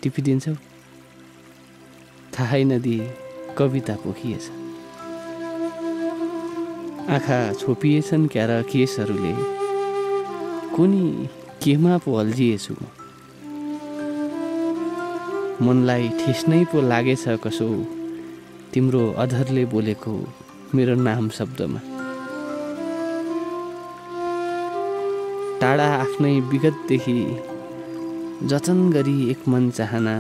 टिपिदिन्छौ थाहै नदिई कविता पोखिएछ। आँखा छोपिएछन् क्यार केसहरूले कुनी केमा पो अल्झिएछु म। मनलाई ठेस नै पो लागेछ कसो तिम्रो अधरले बोलेको मेरो नाम शब्दमा। टाढा आफ्नै विगतदेखि जतन गरी एक मन चाहना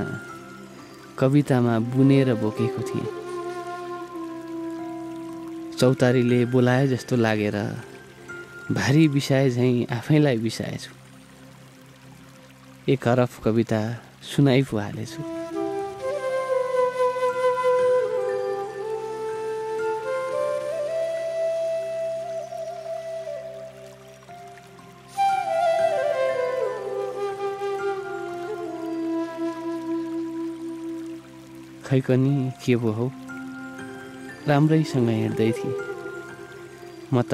कवितामा बुनेर बोकेको थिएँ। चौतारीले बोलाए जस्तो लागेर भारी बिसाए झैँ आफैलाई बिसाएछु। एक हरफ कविता सुनाइ पो हालेछु। खै कनी के पो हौ राम्रैसँग हिँड्दै थिएँ म त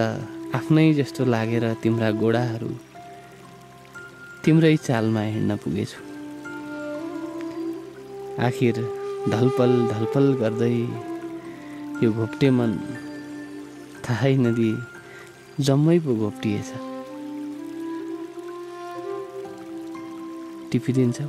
आफ्नै जस्तो लागेर तिम्रा गोडाहरू तिम्रै चालमा हिँड्न पुगेछु। आखिर ढलपल ढलपल गर्दै यो घोप्टे मन थाहै नदिई जम्मै पो घोप्टिएछ। टिपिदिन्छौ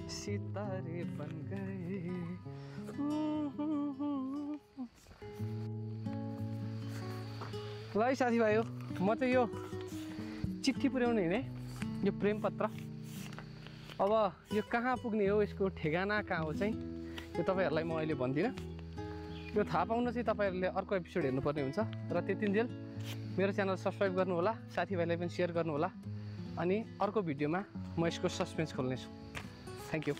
सितारे बन गए। ल है साथीभाइ हो म चाहिँ यो चिठी पुर्याउने हिँडेँ यो प्रेम पत्र। अब यो कहाँ पुग्ने हो यसको ठेगाना कहाँ हो चाहिँ यो तपाईँहरूलाई म अहिले भन्दिनँ। यो थाहा पाउन चाहिँ तपाईँहरूले अर्को एपिसोड हेर्नुपर्ने हुन्छ। र त्यतिन्जेल मेरो च्यानल सब्सक्राइब गर्नुहोला, साथीभाइलाई पनि सेयर गर्नुहोला। अनि अर्को भिडियोमा म यसको सस्पेन्स खोल्नेछु। Thank you.